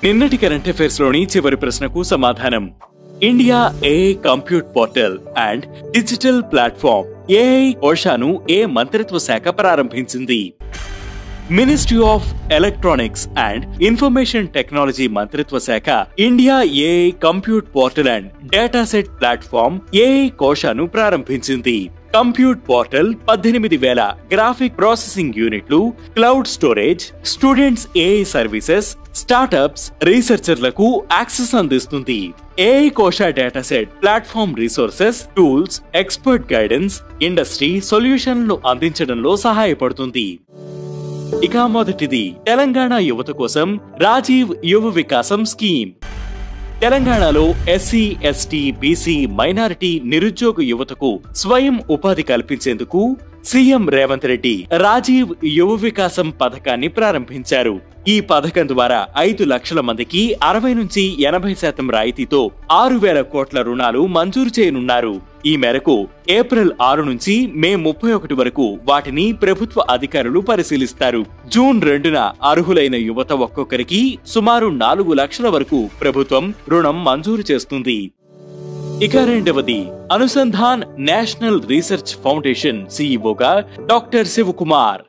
నిన్నటి current affairs లోని చివరి ప్రశ్నకు సమాధానం. India AI compute portal and digital platform AI కోశాను ఏ మంత్రిత్వ శాఖ ప్రారంభించింది? Ministry of electronics and information technology మంత్రిత్వ శాఖ India AI compute portal and dataset platform AI కోశాను ప్రారంభించింది. కంప్యూట్ పోర్టల్ 18,000 గ్రాఫిక్ ప్రాసెసింగ్ యూనిట్లు, cloud storage, students AI services, startups, రీసెర్చర్లకు యాక్సెస్ అందిస్తుంది. AI Kosha dataset platform resources, tools, expert guidance, industry సొల్యూషన్లను అందించడంలో సహాయపడుతుంది. ఇక మొదటిది, తెలంగాణ యువత కోసం రాజీవ్ యువ వికాసం స్కీమ్. తెలంగాణలో ఎస్సీ, ఎస్టీ, బీసీ, మైనారిటీ నిరుద్యోగ యువతకు స్వయం ఉపాధి కల్పించేందుకు సీఎం రేవంత్ రెడ్డి రాజీవ్ యువ వికాసం పథకాన్ని ప్రారంభించారు. ఈ పథకం ద్వారా 5 లక్షల మందికి 60 నుంచి 80% రాయితీతో 6,000 కోట్ల రుణాలు మంజూరు చేయనున్నారు. ఈ మేరకు ఏప్రిల్ 6 నుంచి మే 31 వరకు వాటిని ప్రభుత్వ అధికారులు పరిశీలిస్తారు. జూన్ 2న అర్హులైన యువత ఒక్కొక్కరికి సుమారు 4 లక్షల వరకు ప్రభుత్వం రుణం మంజూరు చేస్తుంది. ఇక రెండవది, అనుసంధాన్ నేషనల్ రీసెర్చ్ ఫౌండేషన్ సీఈఓగా doctor Shivakumar.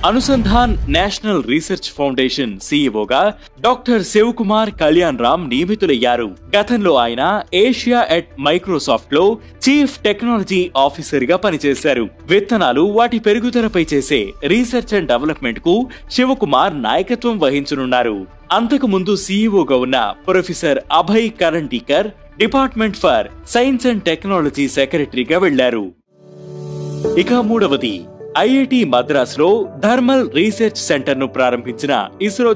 Anusandhan national research foundation సీఈఓగా డాక్టర్ శివకుమార్ కళ్యాణ్ రామ్ నియమితులయ్యారు. గతంలో ఆయన ఏషియా ఎట్ మైక్రోసాఫ్ట్ లో చీఫ్ టెక్నాలజీ ఆఫీసర్ గా పనిచేశారు. విత్తనాలు, వాటి పెరుగుదలపై చేసే రీసెర్చ్ అండ్ డెవలప్మెంట్ కు శివకుమార్ నాయకత్వం వహించనున్నారు. అంతకు ముందు సీఈఓగా ఉన్న professor Abhay Karandikar department for science and technology సెక్రటరీగా వెళ్లారు. ఇక మూడవది, ఐఐటి మద్రాసులో థర్మల్ రీసెర్చ్ సెంటర్ ను ప్రారంభించిన ISRO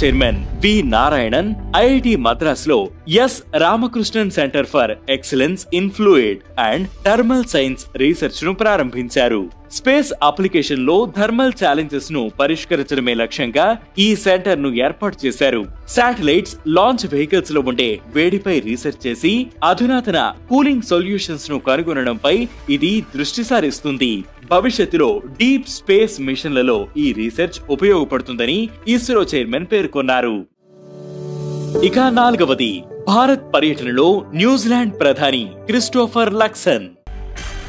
chairman V Narayanan IIT మద్రాసులో S Ramakrishnan centre for excellence in fluid and thermal science research ను ప్రారంభించారు. స్పేస్ అప్లికేషన్ లో థర్మల్ ఛాలెంజెస్ ను పరిష్కరించడమే లక్ష్యంగా ఈ సెంటర్ ను ఏర్పాటు చేశారు. శాటిలైట్స్, లాంచ్ వెహికల్స్ లో ఉండే వేడిపై రీసెర్చ్ చేసి అధునాతన కూలింగ్ సొల్యూషన్స్ ను కనుగొనడంపై ఇది దృష్టి సారిస్తుంది. భవిష్యత్తులో డీప్ స్పేస్ మిషన్లలో ఈ రీసెర్చ్ ఉపయోగపడుతుందని ఇస్రో చైర్మన్ పేర్కొన్నారు. ఇక నాలుగవది, భారత్ పర్యటనలో న్యూజిలాండ్ ప్రధాని క్రిస్టోఫర్ లక్సన్.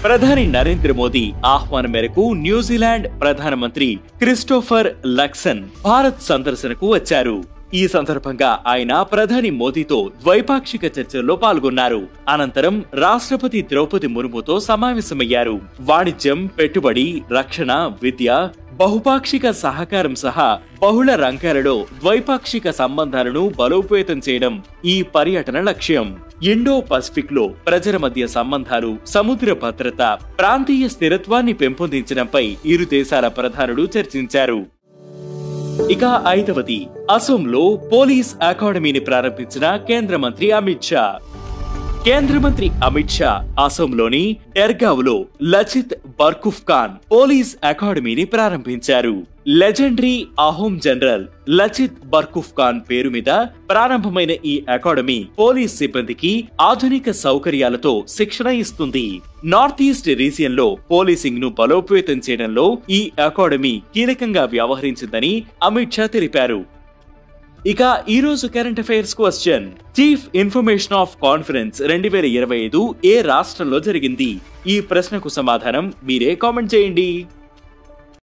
ప్రధాని నరేంద్ర మోదీ ఆహ్వానం మేరకు న్యూజిలాండ్ ప్రధానమంత్రి క్రిస్టోఫర్ లక్సన్ భారత్ సందర్శనకు వచ్చారు. ఈ సందర్భంగా ఆయన ప్రధాని మోదీతో ద్వైపాక్షిక చర్చల్లో పాల్గొన్నారు. అనంతరం రాష్ట్రపతి ద్రౌపది ముర్ముతో సమావేశమయ్యారు. వాణిజ్యం, పెట్టుబడి, రక్షణ, విద్య, బహుపాక్షిక సహకారం సహా బహుళ రంగాలలో ద్వైపాక్షిక సంబంధాలను బలోపేతం చేయడం ఈ పర్యటన లక్ష్యం. ఇండో పసిఫిక్ లో ప్రజల మధ్య సంబంధాలు, సముద్ర భద్రత, ప్రాంతీయ స్థిరత్వాన్ని పెంపొందించడంపై ఇరు దేశాల ప్రధానులు చర్చించారు. ఇక ఐదవది, అసోంలో పోలీస్ అకాడమీని ప్రారంభించిన కేంద్ర మంత్రి అమిత్ షా. కేంద్ర మంత్రి అమిత్ షా అసోంలోని డెర్గావ్లో లచిత్ బర్ఖుఫ్ఖాన్ పోలీస్ అకాడమీని ప్రారంభించారు. లెజెండరీ అహోం జనరల్ లచిత్ బర్ఖుఫ్ఖాన్ పేరు మీద ప్రారంభమైన ఈ అకాడమీ పోలీస్ సిబ్బందికి ఆధునిక సౌకర్యాలతో శిక్షణ ఇస్తుంది. నార్త్ ఈస్ట్ రీజియన్ లో పోలీసింగ్ ను బలోపేతం చేయడంలో ఈ అకాడమీ కీలకంగా వ్యవహరించిందని అమిత్ షా తెలిపారు. ఇక ఈ రోజు current affairs question, chief information of conference 2025 ఏ రాష్ట్రంలో జరిగింది? ఈ ప్రశ్నకు సమాధానం మీరే కామెంట్ చేయండి.